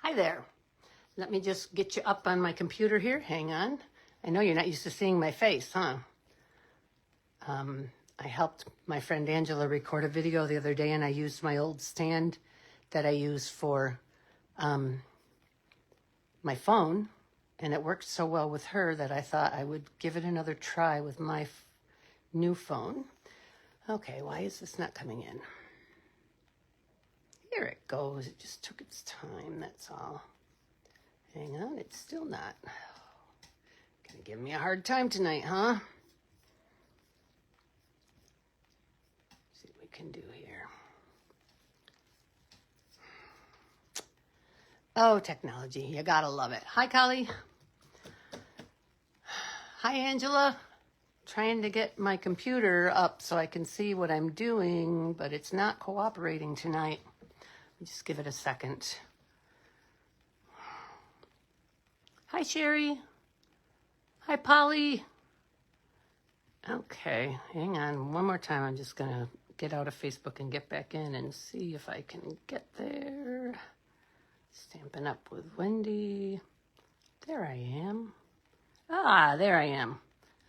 Hi there. Let me just get you up on my computer here. Hang on. I know you're not used to seeing my face, huh? I helped my friend Angela record a video the other day, and I used my old stand that I use for my phone, and it worked so well with her that I thought I would give it another try with my new phone. Okay, why is this not coming in? Here it goes. It just took its time, that's all. Hang on, it's still not. Gonna give me a hard time tonight, huh? See what we can do here. Oh, technology, you gotta love it. Hi, Collie. Hi, Angela. Trying to get my computer up so I can see what I'm doing, but it's not cooperating tonight. Let me just give it a second. Hi, Sherry. Hi, Polly. Okay, hang on one more time. I'm just going to get out of Facebook and get back in and see if I can get there. Stampin' Up with Wendy. There I am. Ah, there I am.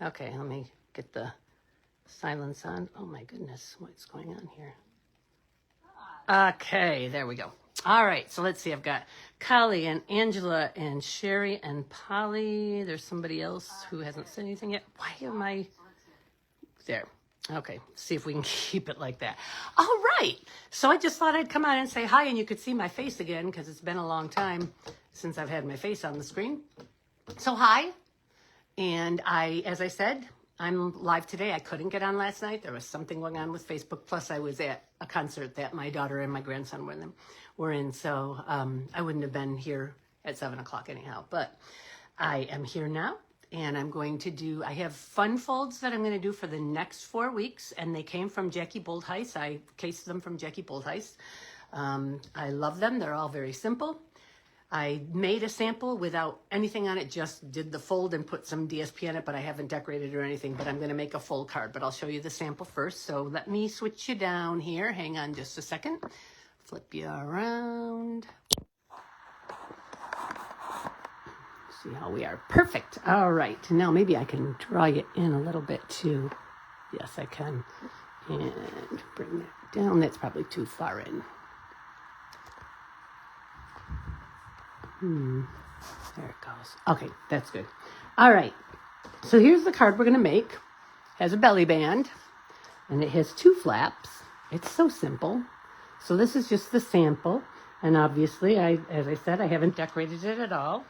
Okay, let me get the silence on. Oh my goodness, what's going on here? Okay, there we go. All right, so let's see. I've got Collie and Angela and Sherry and Polly. There's somebody else who hasn't said anything yet. Why am I there? Okay, see if we can keep it like that. All right, so I just thought I'd come on and say hi, and you could see my face again because it's been a long time since I've had my face on the screen. So hi, and as I said, I'm live today. I couldn't get on last night. There was something going on with Facebook. Plus, I was at a concert that my daughter and my grandson were in. So I wouldn't have been here at 7 o'clock anyhow. But I am here now. And I'm going to I have fun folds that I'm going to do for the next 4 weeks. And they came from Jackie Boldheis. I cased them from Jackie Boldheis. I love them. They're all very simple. I made a sample without anything on it, just did the fold and put some DSP on it, but I haven't decorated or anything, but I'm going to make a full card, but I'll show you the sample first. So let me switch you down here. Hang on just a second. Flip you around. See how we are. Perfect. All right. Now maybe I can draw you in a little bit too. Yes, I can. And bring that down. That's probably too far in. There it goes. Okay, that's good. All right, so here's the card we're going to make. It has a belly band, and it has 2 flaps. It's so simple. So this is just the sample, and obviously, as I said, I haven't decorated it at all.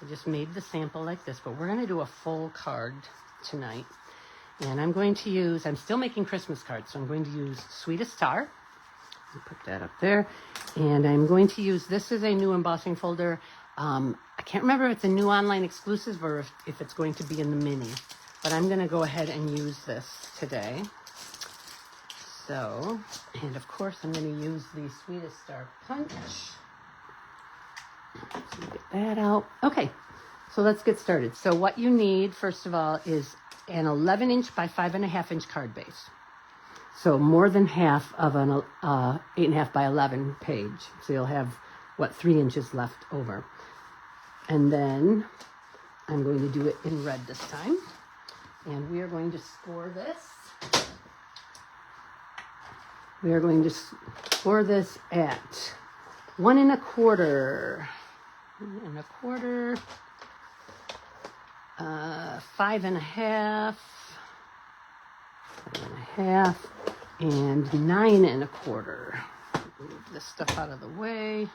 I just made the sample like this, but we're going to do a full card tonight. And I'm still making Christmas cards, so I'm going to use Sweetest Star. Put that up there. And I'm going to use, this is a new embossing folder. I can't remember if it's a new online exclusive or if it's going to be in the mini. But I'm going to go ahead and use this today. So, and of course I'm going to use the Sweetest Star Punch. So get that out. Okay, so let's get started. So what you need, first of all, is an 11-inch by 5.5-inch card base. So more than half of an 8.5 by 11 page. So you'll have, 3 inches left over. And then I'm going to do it in red this time. And we are going to score this. We are going to score this at 1 1/4. 1 1/4. 5.5. 5.5. And 9 1/4. Move this stuff out of the way.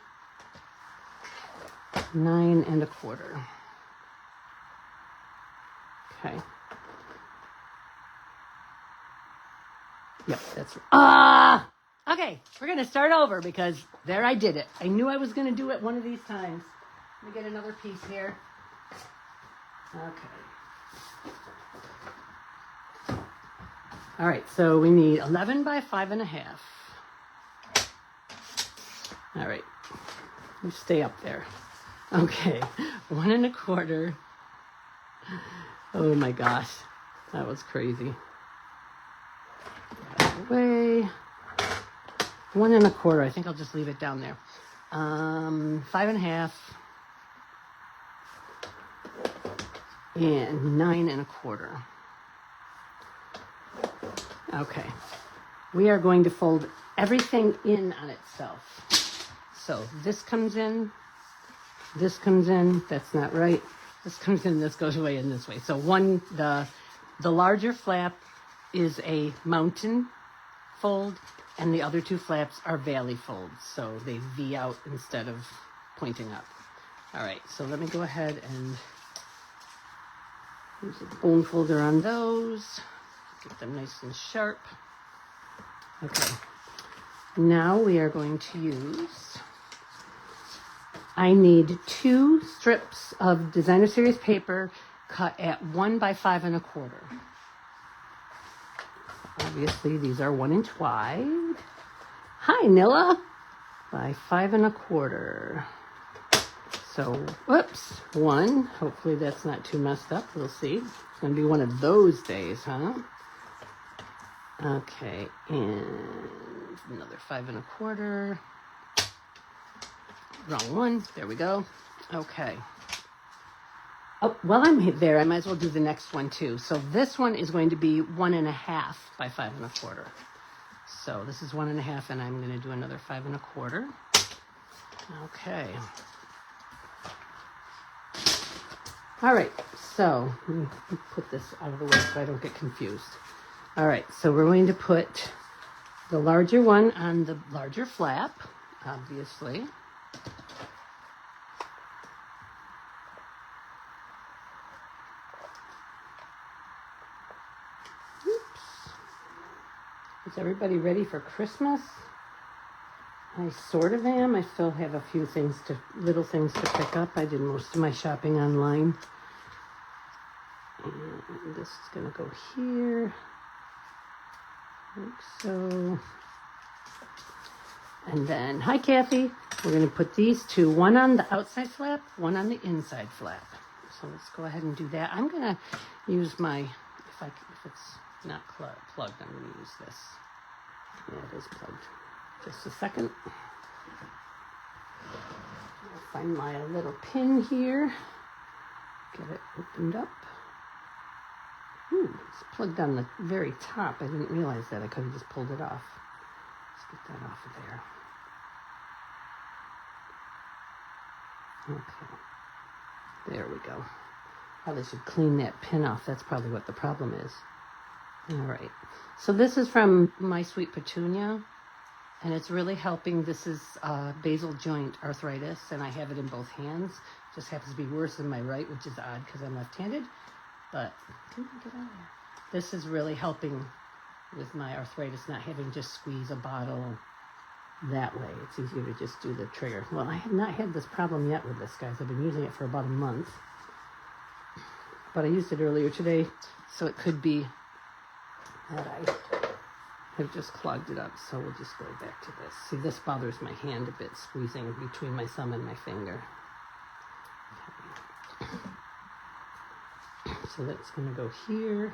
9 1/4. Okay. Yep, that's okay, we're going to start over because there I did it. I knew I was going to do it one of these times. Let me get another piece here. Okay. All right, so we need 11 by 5.5. All right, you stay up there. Okay, 1 1/4. Oh my gosh, that was crazy. Get out of the way. 1 1/4. I think I'll just leave it down there. 5.5 and 9.25. Okay, we are going to fold everything in on itself. So this comes in, that's not right. This comes in, this goes away in this way. So the larger flap is a mountain fold, and the other two flaps are valley folds. So they V out instead of pointing up. All right, so let me go ahead and use a bone folder on those. Get them nice and sharp. Okay, now we are going to use, I need 2 strips of Designer Series paper cut at 1 by 5.25. Obviously, these are 1 inch wide. Hi, Nilla. By 5.25. So, whoops, 1. Hopefully that's not too messed up. We'll see. It's going to be one of those days, huh? Okay, and another 5.25. Wrong one. There we go. Okay. Oh, while I'm there, I might as well do the next one too. So this one is going to be 1.5 by 5.25. So this is 1.5, and I'm going to do another 5.25. Okay. All right. So let me put this out of the way so I don't get confused. All right. So we're going to put the larger one on the larger flap, obviously. Is everybody ready for Christmas? I sort of am. I still have a few little things to pick up. I did most of my shopping online. And this is going to go here, like so. And then, hi Kathy. We're going to put these 2, one on the outside flap, one on the inside flap. So let's go ahead and do that. I'm going to use my, if it's not plugged, I'm going to use this. Yeah, it is plugged. Just a second. I'll find my little pin here. Get it opened up. Ooh, it's plugged on the very top. I didn't realize that. I could have just pulled it off. Let's get that off of there. Okay. There we go. Probably should clean that pin off. That's probably what the problem is. All right. So this is from My Sweet Petunia, and it's really helping. This is basal joint arthritis, and I have it in both hands. It just happens to be worse in my right, which is odd because I'm left-handed. But come on, get out of there. This is really helping with my arthritis, not having to squeeze a bottle that way. It's easier to just do the trigger. Well, I have not had this problem yet with this, guys. I've been using it for about a month. But I used it earlier today, so it could be that I have just clogged it up. So we'll just go back to this. See, this bothers my hand a bit, squeezing between my thumb and my finger. Okay. So that's going to go here.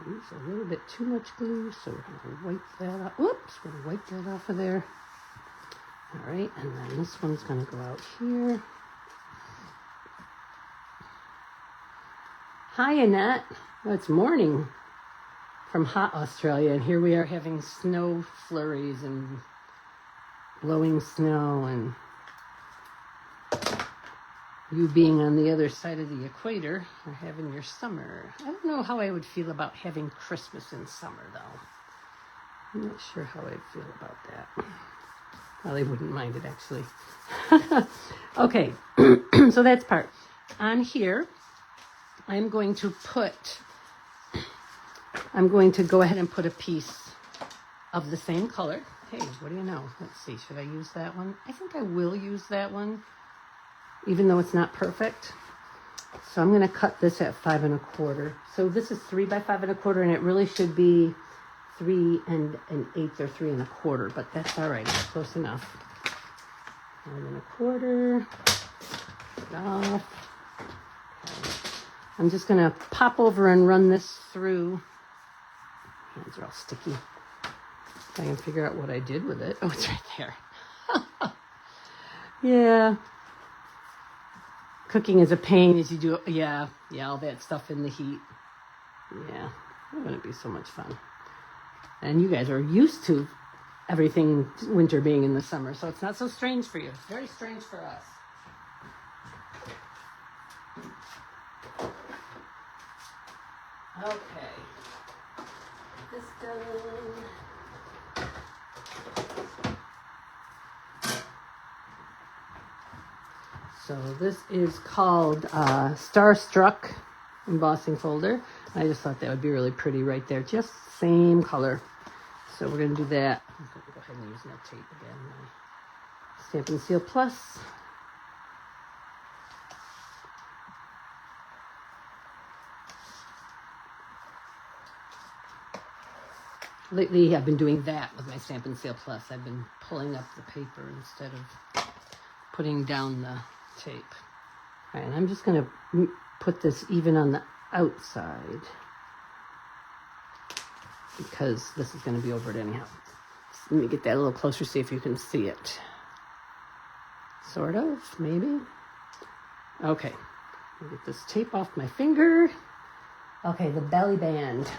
Use a little bit too much glue, so we're going to wipe that off. Whoops, we're going to wipe that off of there. All right, and then this one's going to go out here. Hi, Annette. Well, it's morning from hot Australia, and here we are having snow flurries and blowing snow, and you being on the other side of the equator are having your summer. I don't know how I would feel about having Christmas in summer, though. I'm not sure how I'd feel about that. Well, I wouldn't mind it, actually. Okay, so that's part. On here, I'm going to go ahead and put a piece of the same color. Hey, what do you know? Let's see, should I use that one? I think I will use that one, even though it's not perfect. So I'm going to cut this at 5 1/4. So this is 3 by 5 1/4, and it really should be 3 1/8 or 3 1/4, but that's all right. It's close enough. 5 1/4. Get it off. Okay. I'm just going to pop over and run this through. Hands are all sticky. If I can figure out what I did with it. Oh, it's right there. Yeah. Cooking is a pain as you do, yeah, all that stuff in the heat. Yeah, it wouldn't be so much fun. And you guys are used to everything winter being in the summer, so it's not so strange for you. It's very strange for us. Okay. This done. So this is called Starstruck embossing folder. I just thought that would be really pretty right there. Just same color. So we're going to do that. I'm going to go ahead and use nail tape again. My Stampin' Seal Plus. Lately I've been doing that with my Stampin' Seal Plus. I've been pulling up the paper instead of putting down the tape. All right, and I'm just going to put this even on the outside because this is going to be over it anyhow. Let me get that a little closer, see if you can see it. Sort of, maybe. Okay, I'll get this tape off my finger. Okay, the belly band.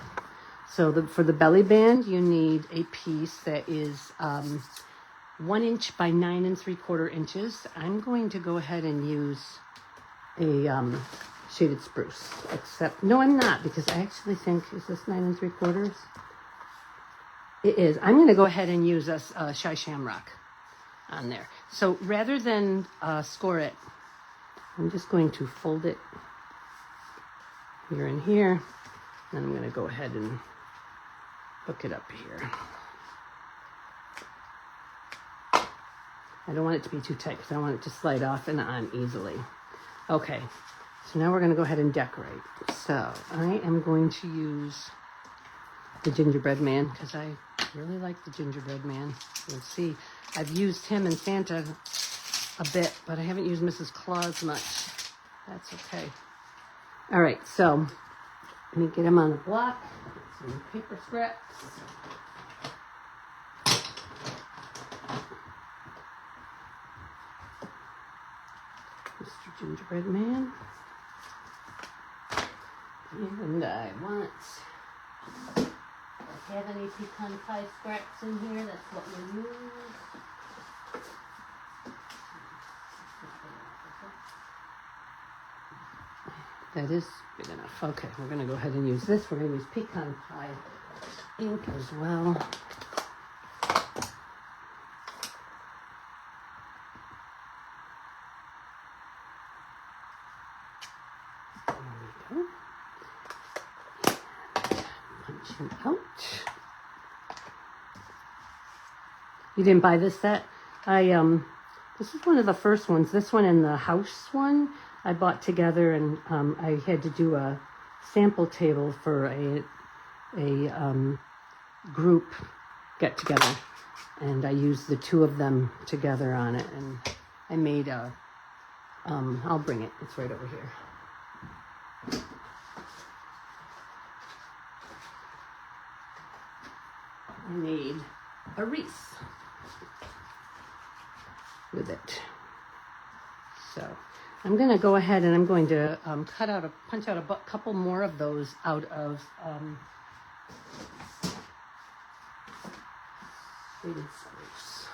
So for the belly band, you need a piece that is 1 inch by 9 3/4 inches. I'm going to go ahead and use a shaded spruce. Except, no, I'm not, because I actually think, is this 9 3/4? It is. I'm going to go ahead and use a Shy Shamrock on there. So rather than score it, I'm just going to fold it here and here. And I'm going to go ahead and hook it up here. I don't want it to be too tight because I want it to slide off and on easily. Okay, so now we're going to go ahead and decorate. So I am going to use the gingerbread man because I really like the gingerbread man. Let's see, I've used him and Santa a bit, but I haven't used Mrs. Claus much. That's okay. All right, so let me get him on the block. Some paper scraps. Mr. Gingerbread Man. And I want, if I have any pecan pie scraps in here, that's what we'll use. That is big enough. Okay, we're going to go ahead and use this. We're going to use pecan pie ink as well. There we go. Punch him out. You didn't buy this set? This is one of the first ones. This one and the house one I bought together, and I had to do a sample table for a group get together, and I used the two of them together on it, and I made a I'll bring it, it's right over here. I made a wreath with it. So I'm going to go ahead and I'm going to punch out a couple more of those out of shaded spruce.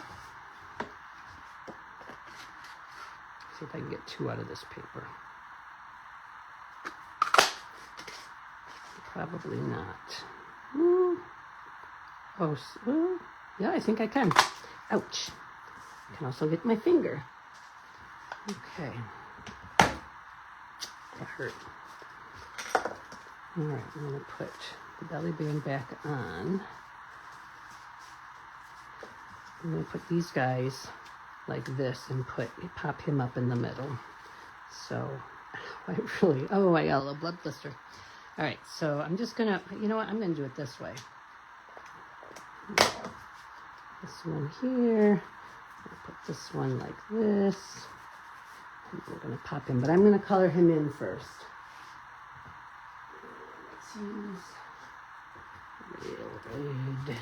See if I can get 2 out of this paper. Probably not. Oh, well, yeah, I think I can. Ouch. I can also get my finger. Okay. That hurt. All right, I'm going to put the belly band back on. I'm going to put these guys like this and pop him up in the middle. So, I got a little blood blister. All right, so I'm just going to, you know what, I'm going to do it this way. This one here. I'll put this one like this. And we're going to pop him, but I'm going to color him in first. Let's use real red.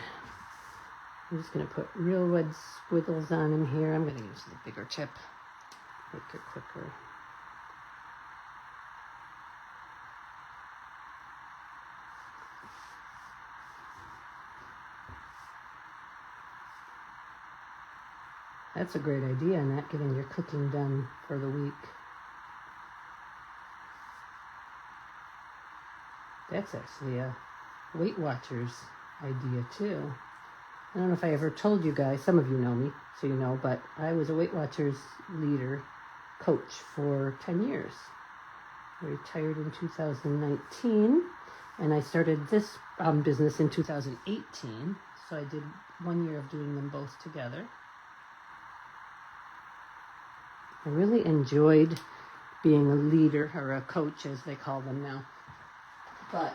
I'm just going to put real red squiggles on him here. I'm going to use the bigger tip, make it quicker. That's a great idea, not getting your cooking done for the week. That's actually a Weight Watchers idea too. I don't know if I ever told you guys, some of you know me, so you know, but I was a Weight Watchers leader coach for 10 years. I retired in 2019, and I started this business in 2018, so I did 1 year of doing them both together. I really enjoyed being a leader, or a coach as they call them now. But,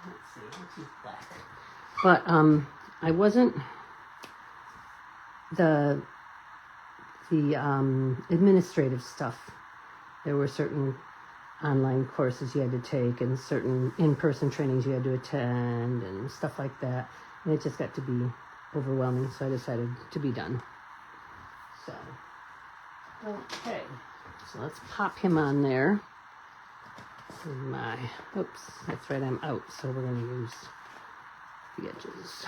let's see, let's use black. But I wasn't the administrative stuff. There were certain online courses you had to take and certain in-person trainings you had to attend and stuff like that. And it just got to be overwhelming, so I decided to be done. So, okay, so let's pop him on there. Oops, that's right, I'm out, so we're going to use the edges.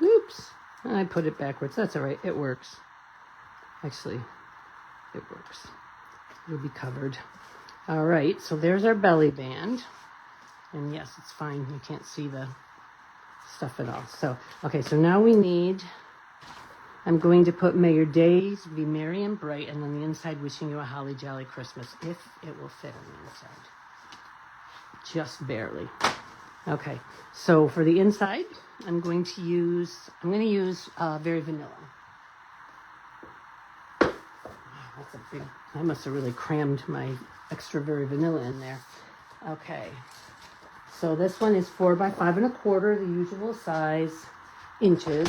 Oops, I put it backwards. That's all right, it works. Actually, it works. It'll be covered. All right, so there's our belly band. And yes, it's fine. You can't see the stuff at all. So, okay, so now we need, I'm going to put may your days be merry and bright, and on the inside wishing you a holly jolly Christmas, if it will fit on the inside. Just barely. Okay, so for the inside, I'm going to use Very Vanilla. Wow, that's a big, I must have really crammed my extra Very Vanilla in there. Okay, so this one is 4 by 5 1/4, the usual size, inches.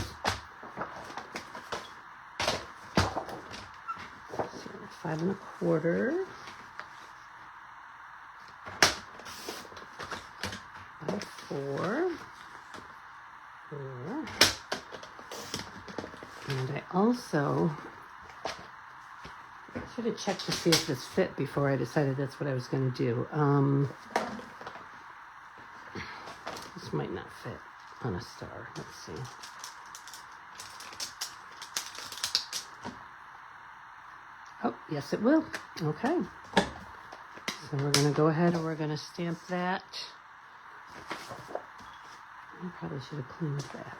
So 5 1/4. 4. And I also should have checked to see if this fit before I decided that's what I was going to do. This might not fit on a star. Let's see. Oh, yes it will. Okay. So we're going to go ahead and we're going to stamp that. I probably should have cleaned that.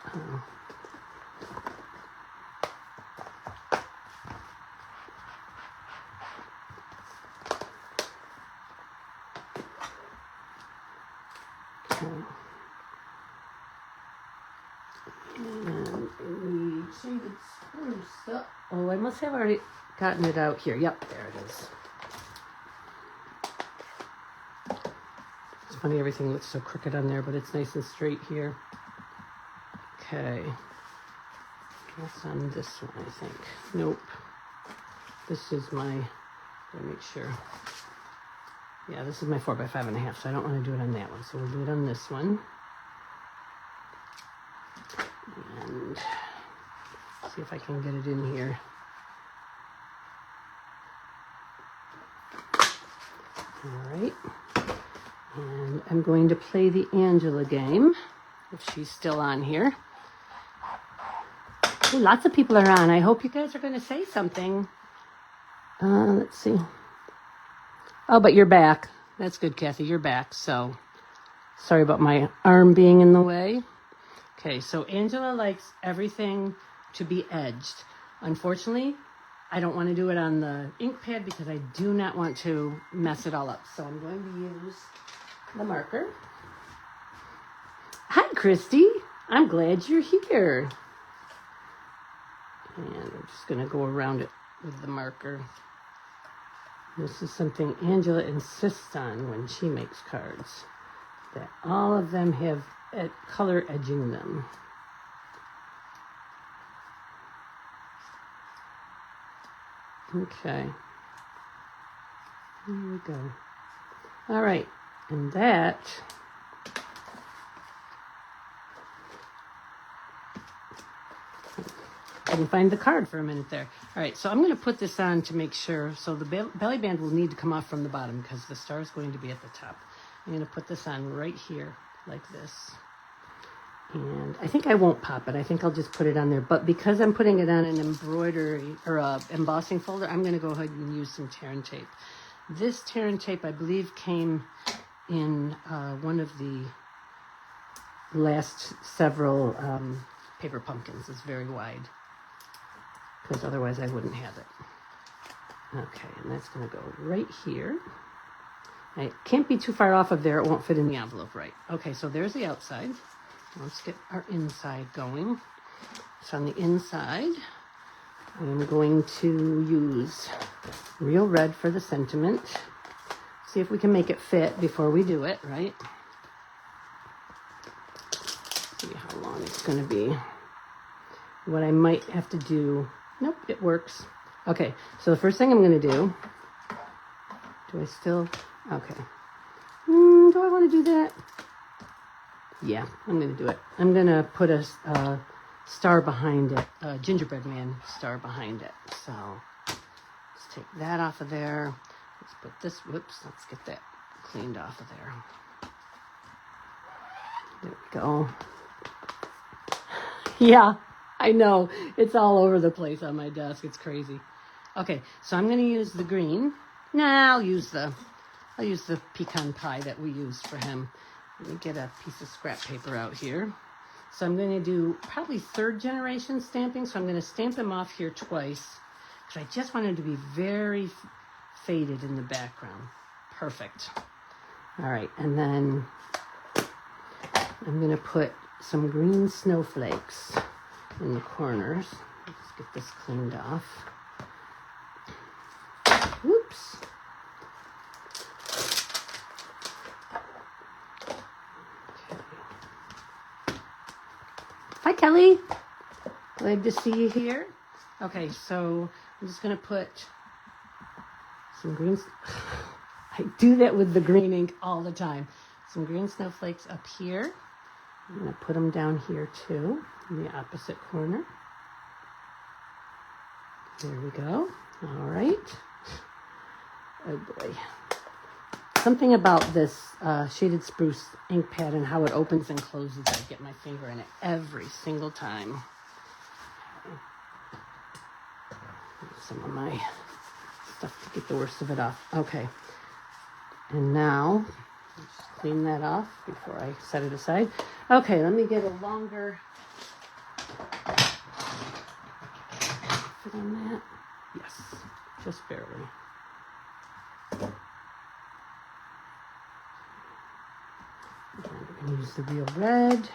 Okay. And we need shaded spruce up. Oh, I must have already gotten it out here. Yep, there it is. It's funny, everything looks so crooked on there, but it's nice and straight here. Okay. That's on this one, I think. Nope. This is my, let me make sure. Yeah, this is my 4 by 5 1/2, so I don't want to do it on that one. So we'll do it on this one. And see if I can get it in here. All right. And I'm going to play the Angela game, if she's still on here. Ooh, lots of people are on. I hope you guys are going to say something. Let's see. Oh, but you're back. That's good, Kathy. You're back. So, sorry about my arm being in the way. Okay, so Angela likes everything to be edged. Unfortunately, I don't want to do it on the ink pad because I do not want to mess it all up. So I'm going to use the marker. Hi, Christy. I'm glad you're here. And I'm just going to go around it with the marker. This is something Angela insists on when she makes cards, that all of them have color edging them. Okay. Here we go. All right. And that... Couldn't find the card for a minute there. All right, so I'm going to put this on to make sure. So the belly band will need to come off from the bottom because the star is going to be at the top. I'm going to put this on right here like this. And I think I won't pop it. I think I'll just put it on there. But because I'm putting it on an embroidery or embossing folder, I'm going to go ahead and use some tear and tape. This tear and tape, I believe, came in one of the last several paper pumpkins. It's very wide, because otherwise I wouldn't have it. Okay, and that's going to go right here. It can't be too far off of there. It won't fit in the envelope right. Okay, so there's the outside. Let's get our inside going. So on the inside, I'm going to use real red for the sentiment. See if we can make it fit before we do it, right? See how long it's going to be. What I might have to do... Nope, it works. Okay, so the first thing I'm going to do... Do I still... Okay. Do I want to do that? Yeah, I'm going to do it. I'm going to put a star behind it, a gingerbread man star behind it. So let's take that off of there. Let's put this, whoops, let's get that cleaned off of there. There we go. Yeah, I know. It's all over the place on my desk. It's crazy. Okay, so I'm going to use the green. Nah, I'll use the pecan pie that we used for him. Let me get a piece of scrap paper out here. So I'm going to do probably third generation stamping. So I'm going to stamp him off here twice because I just want him to be very faded in the background. Perfect. All right, and then I'm going to put some green snowflakes in the corners. Let's get this cleaned off. Whoops. Hi, Kelly. Glad to see you here. Okay, so I'm just going to put some green... I do that with the green ink all the time. Some green snowflakes up here. I'm going to put them down here, too, in the opposite corner. There we go. All right. Oh, boy. Something about this shaded spruce ink pad and how it opens and closes. I get my finger in it every single time. Some of my stuff to get the worst of it off. Okay. And now, just clean that off before I set it aside. Okay, let me get a longer fit on that. Yes, just barely. We're going to use the real red.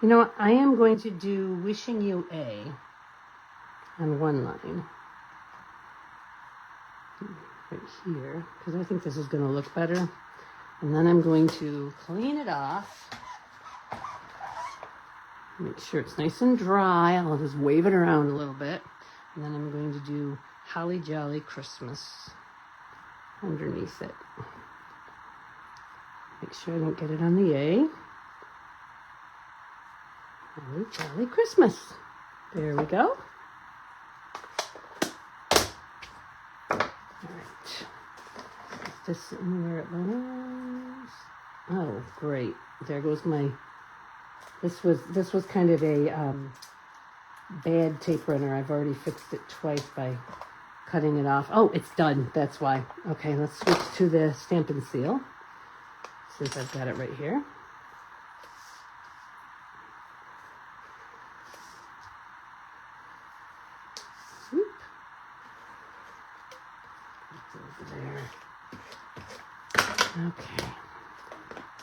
You know what? I am going to do Wishing You A on one line. Right here, because I think this is going to look better. And then I'm going to clean it off. Make sure it's nice and dry. I'll just wave it around a little bit. And then I'm going to do Holly Jolly Christmas underneath it. Make sure I don't get it on the A. Holly Jolly Christmas. There we go. All right. Is this in where it belongs? Oh, great. There goes my... This was kind of a bad tape runner. I've already fixed it twice by cutting it off. Oh, it's done. That's why. Okay, let's switch to the Stamp and Seal, since I've got it right here. Swoop. Over there. Okay.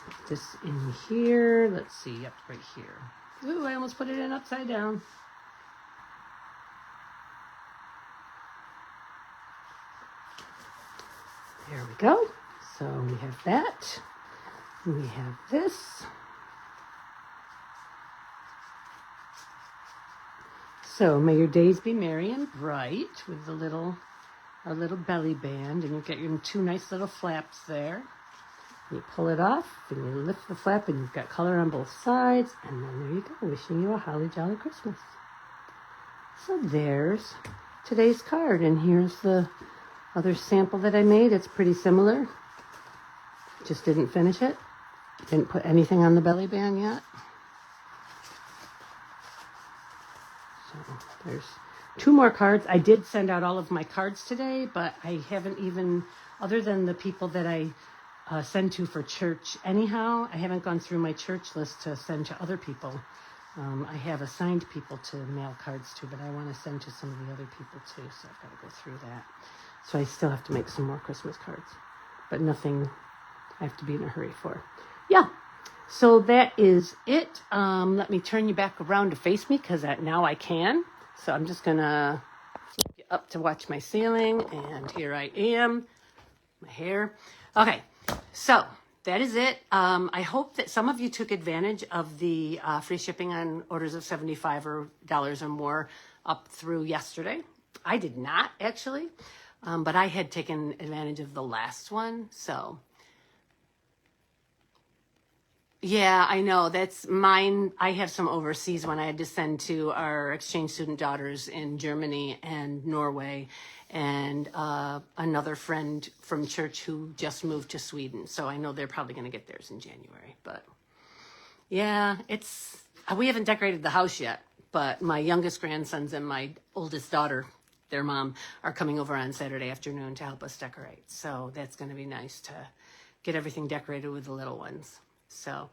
Put this in here. Let's see. Yep, right here. Ooh, I almost put it in upside down. There we go. So we have that. We have this. So may your days be merry and bright with our little belly band, and you get your two nice little flaps there. You pull it off and you lift the flap, and you've got color on both sides, and then there you go, wishing you a holly jolly Christmas. So there's today's card, and here's the other sample that I made. It's pretty similar. Just didn't finish it. Didn't put anything on the belly band yet. So there's 2 more cards. I did send out all of my cards today, but I haven't even, other than the people that I send to for church anyhow, I haven't gone through my church list to send to other people. I have assigned people to mail cards to, but I want to send to some of the other people too, so I've got to go through that. So I still have to make some more Christmas cards, but nothing I have to be in a hurry for. Yeah, so that is it. Let me turn you back around to face me, because now I can. So I'm just going to flip you up to watch my ceiling, and here I am, my hair. Okay, so that is it. I hope that some of you took advantage of the free shipping on orders of $75 or more up through yesterday. I did not, actually, but I had taken advantage of the last one, so... Yeah, I know. That's mine. I have some overseas one I had to send to our exchange student daughters in Germany and Norway, and another friend from church who just moved to Sweden. So I know they're probably going to get theirs in January. But yeah, we haven't decorated the house yet, but my youngest grandsons and my oldest daughter, their mom, are coming over on Saturday afternoon to help us decorate. So that's going to be nice to get everything decorated with the little ones. So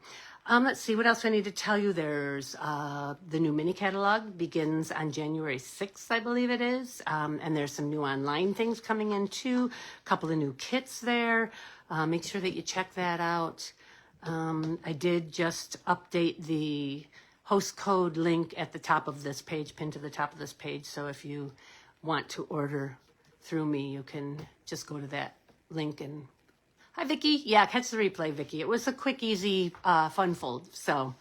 let's see what else I need to tell you. There's the new mini catalog begins on January 6th, I believe it is. And there's some new online things coming in too. A couple of new kits there. Make sure that you check that out. I did just update the host code link at the top of this page, pinned to the top of this page. So if you want to order through me, you can just go to that link and... Hi, Vicky. Yeah, catch the replay, Vicky. It was a quick, easy, fun fold. So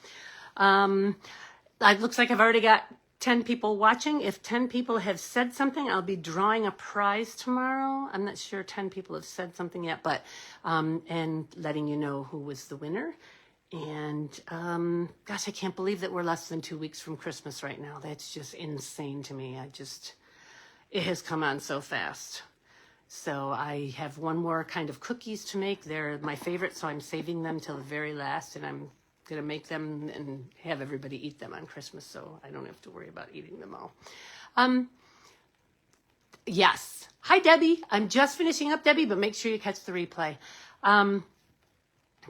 it looks like I've already got 10 people watching. If 10 people have said something, I'll be drawing a prize tomorrow. I'm not sure 10 people have said something yet, but and letting you know who was the winner. And gosh, I can't believe that we're less than 2 weeks from Christmas right now. That's just insane to me. It has come on so fast. So I have one more kind of cookies to make. They're my favorite, so I'm saving them till the very last, and I'm going to make them and have everybody eat them on Christmas, so I don't have to worry about eating them all. Yes. Hi, Debbie. I'm just finishing up, Debbie, but make sure you catch the replay.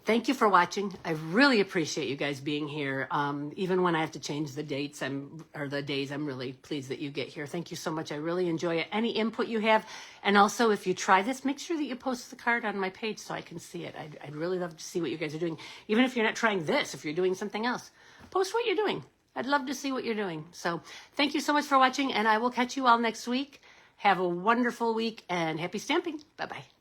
Thank you for watching. I really appreciate you guys being here. Even when I have to change the dates or the days, I'm really pleased that you get here. Thank you so much. I really enjoy it. Any input you have, and also if you try this, make sure that you post the card on my page so I can see it. I'd really love to see what you guys are doing. Even if you're not trying this, if you're doing something else, post what you're doing. I'd love to see what you're doing. So thank you so much for watching, and I will catch you all next week. Have a wonderful week, and happy stamping. Bye-bye.